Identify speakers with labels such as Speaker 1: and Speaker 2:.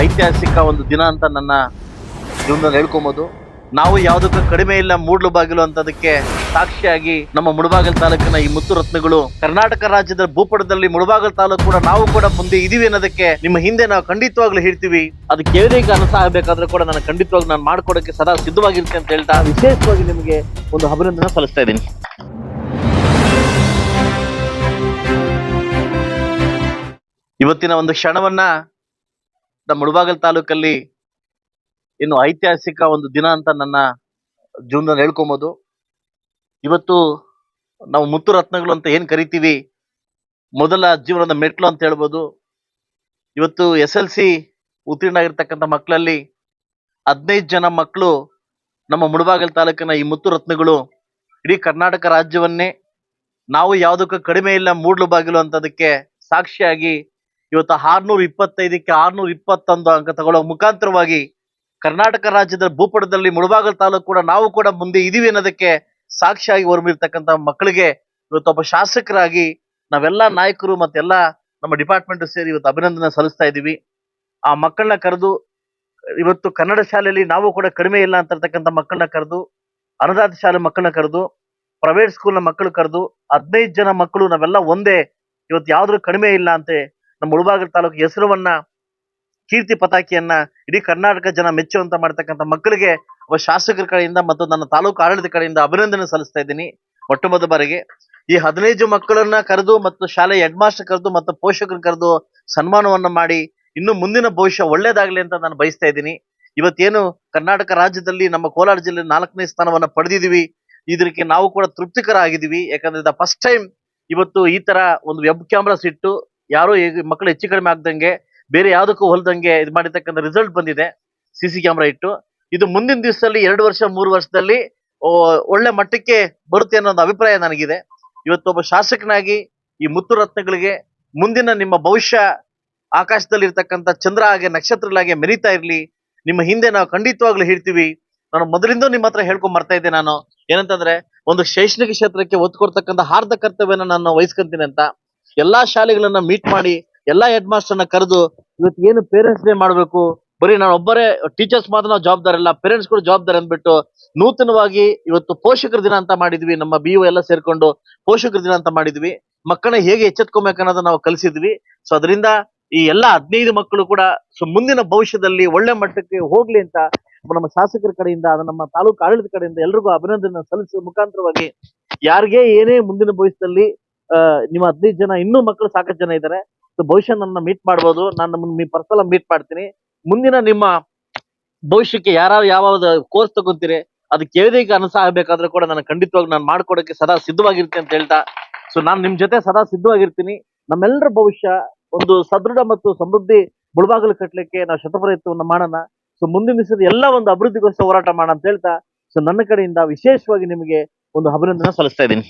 Speaker 1: ಐತಿಹಾಸಿಕ ಒಂದು ದಿನ ಅಂತ ನನ್ನ ಜೀವನದಲ್ಲಿ ಹೇಳ್ಕೊಬೋದು. ನಾವು ಯಾವುದಕ್ಕೂ ಕಡಿಮೆ ಇಲ್ಲ ಮೂಡ್ಲು ಬಾಗಿಲು ಅಂತದಕ್ಕೆ ಸಾಕ್ಷಿಯಾಗಿ ನಮ್ಮ ಮುಳಬಾಗಿಲು ತಾಲೂಕಿನ ಈ ಮುತ್ತು ರತ್ನಗಳು ಕರ್ನಾಟಕ ರಾಜ್ಯದ ಭೂಪಟದಲ್ಲಿ ಮುಳಬಾಗಿಲು ತಾಲೂಕು ಕೂಡ ನಾವು ಕೂಡ ಮುಂದೆ ಇದೀವಿ ಅನ್ನೋದಕ್ಕೆ ನಿಮ್ಮ ಹಿಂದೆ ನಾವು ಖಂಡಿತವಾಗ್ಲೂ ಹೇಳ್ತೀವಿ. ಅದಕ್ಕೆ ಯಾವುದೇ ಅನುಸ ಆಗಬೇಕಾದ್ರೂ ಕೂಡ ನಾನು ಖಂಡಿತವಾಗಿ ನಾನು ಮಾಡ್ಕೊಡಕ್ಕೆ ಸದಾ ಸಿದ್ಧವಾಗಿರ್ತೀನಿ ಅಂತ ಹೇಳ್ತಾ ವಿಶೇಷವಾಗಿ ನಿಮಗೆ ಒಂದು ಅಭಿನಂದನೆ ಸಲ್ಲಿಸ್ತಾ ಇದ್ದೀನಿ. ಇವತ್ತಿನ ಒಂದು ಕ್ಷಣವನ್ನ ನಮ್ಮ ಮುಳಬಾಗಿಲು ತಾಲೂಕಲ್ಲಿ ಇನ್ನು ಐತಿಹಾಸಿಕ ಒಂದು ದಿನ ಅಂತ ನನ್ನ ಜೀವನದಲ್ಲಿ ಹೇಳ್ಕೊಬೋದು. ಇವತ್ತು ನಾವು ಮುತ್ತು ರತ್ನಗಳು ಅಂತ ಏನ್ ಕರಿತೀವಿ, ಮೊದಲ ಜೀವನದ ಮೆಟ್ಲು ಅಂತ ಹೇಳ್ಬೋದು. ಇವತ್ತು SLC ಉತ್ತೀರ್ಣ ಆಗಿರ್ತಕ್ಕಂಥ ಮಕ್ಕಳಲ್ಲಿ 15 ಜನ ಮಕ್ಕಳು ನಮ್ಮ ಮುಳಬಾಗಿಲು ತಾಲೂಕಿನ ಈ ಮುತ್ತು ರತ್ನಗಳು ಇಡೀ ಕರ್ನಾಟಕ ರಾಜ್ಯವನ್ನೇ ನಾವು ಯಾವುದಕ್ಕೂ ಕಡಿಮೆ ಇಲ್ಲ ಮೂಡ್ಲು ಬಾಗಿಲು ಅಂತದಕ್ಕೆ ಸಾಕ್ಷಿಯಾಗಿ ಇವತ್ತು 625ಕ್ಕೆ 621 ಅಂಕ ತಗೊಳ್ಳೋ ಮುಖಾಂತರವಾಗಿ ಕರ್ನಾಟಕ ರಾಜ್ಯದ ಭೂಪಟದಲ್ಲಿ ಮುಳಬಾಗಿಲು ತಾಲೂಕು ಕೂಡ ನಾವು ಕೂಡ ಮುಂದೆ ಇದೀವಿ ಅನ್ನೋದಕ್ಕೆ ಸಾಕ್ಷಿಯಾಗಿ ಹೊರಬಿರ್ತಕ್ಕಂಥ ಮಕ್ಕಳಿಗೆ ಇವತ್ತೊಬ್ಬ ಶಾಸಕರಾಗಿ ನಾವೆಲ್ಲ ನಾಯಕರು ಮತ್ತೆಲ್ಲ ನಮ್ಮ ಡಿಪಾರ್ಟ್ಮೆಂಟ್ ಸೇರಿ ಇವತ್ತು ಅಭಿನಂದನೆ ಸಲ್ಲಿಸ್ತಾ ಇದ್ದೀವಿ. ಆ ಮಕ್ಕಳನ್ನ ಕರೆದು ಇವತ್ತು ಕನ್ನಡ ಶಾಲೆಯಲ್ಲಿ ನಾವು ಕೂಡ ಕಡಿಮೆ ಇಲ್ಲ ಅಂತ ಇರ್ತಕ್ಕಂಥ ಮಕ್ಕಳನ್ನ ಕರೆದು, ಅನುದಾನಿತ ಶಾಲೆ ಮಕ್ಕಳನ್ನ ಕರೆದು, ಪ್ರೈವೇಟ್ ಸ್ಕೂಲ್ನ ಮಕ್ಕಳು ಕರೆದು 15 ಜನ ಮಕ್ಕಳು ನಾವೆಲ್ಲ ಒಂದೇ, ಇವತ್ತು ಯಾವ್ದ್ರೂ ಕಡಿಮೆ ಇಲ್ಲ ಅಂತೆ ನಮ್ಮ ಮುಳಬಾಗಿಲು ತಾಲೂಕು ಹೆಸರವನ್ನ ಕೀರ್ತಿ ಪತಾಕಿಯನ್ನ ಇಡೀ ಕರ್ನಾಟಕ ಜನ ಮೆಚ್ಚುವಂತ ಮಾಡ್ತಕ್ಕಂಥ ಮಕ್ಕಳಿಗೆ ಒಬ್ಬ ಶಾಸಕರ ಕಡೆಯಿಂದ ಮತ್ತು ನನ್ನ ತಾಲೂಕು ಆಡಳಿತ ಕಡೆಯಿಂದ ಅಭಿನಂದನೆ ಸಲ್ಲಿಸ್ತಾ ಇದ್ದೀನಿ. ಮೊಟ್ಟ ಮೊದಲ ಬಾರಿಗೆ ಈ 15 ಮಕ್ಕಳನ್ನ ಕರೆದು ಮತ್ತು ಶಾಲೆ ಹೆಡ್ ಮಾಸ್ಟರ್ ಕರೆದು ಮತ್ತು ಪೋಷಕರು ಕರೆದು ಸನ್ಮಾನವನ್ನ ಮಾಡಿ ಇನ್ನು ಮುಂದಿನ ಭವಿಷ್ಯ ಒಳ್ಳೇದಾಗ್ಲಿ ಅಂತ ನಾನು ಬಯಸ್ತಾ ಇದ್ದೀನಿ. ಇವತ್ತೇನು ಕರ್ನಾಟಕ ರಾಜ್ಯದಲ್ಲಿ ನಮ್ಮ ಕೋಲಾರ ಜಿಲ್ಲೆ 4ನೇ ಸ್ಥಾನವನ್ನ ಪಡೆದಿದ್ದೀವಿ, ಇದಕ್ಕೆ ನಾವು ಕೂಡ ತೃಪ್ತಿಕರ ಆಗಿದ್ದೀವಿ. ಯಾಕಂದ್ರೆ ಫಸ್ಟ್ ಟೈಮ್ ಇವತ್ತು ಈ ತರ ಒಂದು ವೆಬ್ ಕ್ಯಾಮ್ರಾಸ್ ಇಟ್ಟು ಯಾರು ಮಕ್ಕಳು ಹೆಚ್ಚು ಕಡಿಮೆ ಆಗ್ದಂಗೆ ಬೇರೆ ಯಾವುದಕ್ಕೂ ಹೊಲ್ದಂಗೆ ಇದು ಮಾಡಿರ್ತಕ್ಕಂಥ ರಿಸಲ್ಟ್ ಬಂದಿದೆ. CC ಕ್ಯಾಮ್ರಾ ಇಟ್ಟು ಇದು ಮುಂದಿನ ದಿವಸದಲ್ಲಿ 2 ವರ್ಷ 3 ವರ್ಷದಲ್ಲಿ ಒಳ್ಳೆ ಮಟ್ಟಕ್ಕೆ ಬರುತ್ತೆ ಅನ್ನೋ ಒಂದು ಅಭಿಪ್ರಾಯ ನನಗಿದೆ. ಇವತ್ತೊಬ್ಬ ಶಾಸಕನಾಗಿ ಈ ಮುತ್ತು ರತ್ನಗಳಿಗೆ ಮುಂದಿನ ನಿಮ್ಮ ಭವಿಷ್ಯ ಆಕಾಶದಲ್ಲಿ ಇರ್ತಕ್ಕಂಥ ಚಂದ್ರ ಹಾಗೆ ನಕ್ಷತ್ರಗಳಾಗೆ ಮೆರೀತಾ ಇರ್ಲಿ. ನಿಮ್ಮ ಹಿಂದೆ ನಾವು ಖಂಡಿತವಾಗ್ಲೂ ಹೇಳ್ತೀವಿ. ನಾನು ಮೊದಲಿಂದ ನಿಮ್ಮ ಹತ್ರ ಹೇಳ್ಕೊಂಡ್ ಬರ್ತಾ ಇದ್ದೆ, ನಾನು ಏನಂತಂದ್ರೆ ಒಂದು ಶೈಕ್ಷಣಿಕ ಕ್ಷೇತ್ರಕ್ಕೆ ಒತ್ತು ಕೊಡ್ತಕ್ಕಂಥ ಹಾರ್ದ ಕರ್ತವ್ಯನ ನಾನು ವಹಿಸ್ಕೊಂತೀನಿ ಅಂತ ಎಲ್ಲಾ ಶಾಲೆಗಳನ್ನ ಮೀಟ್ ಮಾಡಿ ಎಲ್ಲಾ ಹೆಡ್ ಮಾಸ್ಟರ್ನ ಕರೆದು ಇವತ್ತು ಏನು ಪೇರೆಂಟ್ಸ್ ಡೇ ಮಾಡ್ಬೇಕು, ಬರೀ ನಾನು ಒಬ್ಬರೇ ಟೀಚರ್ಸ್ ಮಾತ್ರ ನಾವು ಜವಾಬ್ದಾರಿ ಇಲ್ಲ, ಪೇರೆಂಟ್ಸ್ ಕೂಡ ಜವಾಬ್ದಾರಿ ಅಂದ್ಬಿಟ್ಟು ನೂತನವಾಗಿ ಇವತ್ತು ಪೋಷಕರ ದಿನ ಅಂತ ಮಾಡಿದ್ವಿ. ನಮ್ಮ BO ಎಲ್ಲ ಸೇರ್ಕೊಂಡು ಪೋಷಕರ ದಿನ ಅಂತ ಮಾಡಿದ್ವಿ. ಮಕ್ಕಳನ್ನ ಹೇಗೆ ಎಚ್ಚೆತ್ಕೊಬೇಕು ಅನ್ನೋದನ್ನ ನಾವು ಕಲಿಸಿದ್ವಿ. ಸೊ ಅದರಿಂದ ಈ ಎಲ್ಲಾ 15 ಮಕ್ಕಳು ಕೂಡ ಮುಂದಿನ ಭವಿಷ್ಯದಲ್ಲಿ ಒಳ್ಳೆ ಮಟ್ಟಕ್ಕೆ ಹೋಗ್ಲಿ ಅಂತ ನಮ್ಮ ಶಾಸಕರ ಕಡೆಯಿಂದ ನಮ್ಮ ತಾಲೂಕು ಆಡಳಿತ ಕಡೆಯಿಂದ ಎಲ್ರಿಗೂ ಅಭಿನಂದನೆ ಸಲ್ಲಿಸುವ ಮುಖಾಂತರವಾಗಿ ಯಾರಿಗೆ ಏನೇ ಮುಂದಿನ ಭವಿಷ್ಯದಲ್ಲಿ ನಿಮ್ಮ 15 ಜನ ಇನ್ನೂ ಮಕ್ಕಳು ಸಾಕಷ್ಟು ಜನ ಇದ್ದಾರೆ, ಭವಿಷ್ಯ ನನ್ನ ಮೀಟ್ ಮಾಡ್ಬೋದು. ನಾನು ನಮ್ಮನ್ನ ಪರ್ಸನಲ್ ಮೀಟ್ ಮಾಡ್ತೀನಿ. ಮುಂದಿನ ನಿಮ್ಮ ಭವಿಷ್ಯಕ್ಕೆ ಯಾವ ಕೋರ್ಸ್ ತಗೊಂತೀರಿ ಅದಕ್ಕೆ ಯಾವುದೇ ಅನುಸ ಆಗಬೇಕಾದ್ರೂ ಕೂಡ ನಾನು ಖಂಡಿತವಾಗಿ ನಾನು ಮಾಡ್ಕೊಡಕ್ಕೆ ಸದಾ ಸಿದ್ಧವಾಗಿರ್ತೀನಿ ಅಂತ ಹೇಳ್ತಾ, ಸೊ ನಾನು ನಿಮ್ ಜೊತೆ ಸದಾ ಸಿದ್ಧವಾಗಿರ್ತೀನಿ. ನಮ್ಮೆಲ್ಲರ ಭವಿಷ್ಯ ಒಂದು ಸದೃಢ ಮತ್ತು ಸಮೃದ್ಧಿ ಮುಳಬಾಗಿಲು ಕಟ್ಟಲಿಕ್ಕೆ ನಾವು ಶತಪ್ರಯತ್ನವನ್ನು ಮಾಡೋಣ. ಸೊ ಮುಂದಿನ ದಿವಸದ ಎಲ್ಲ ಒಂದು ಅಭಿವೃದ್ಧಿಗೋಸ್ಕರ ಹೋರಾಟ ಮಾಡೋಣ ಅಂತ ಹೇಳ್ತಾ, ಸೊ ನನ್ನ ಕಡೆಯಿಂದ ವಿಶೇಷವಾಗಿ ನಿಮಗೆ ಒಂದು ಅಭಿನಂದನೆ ಸಲ್ಲಿಸ್ತಾ ಇದ್ದೀನಿ.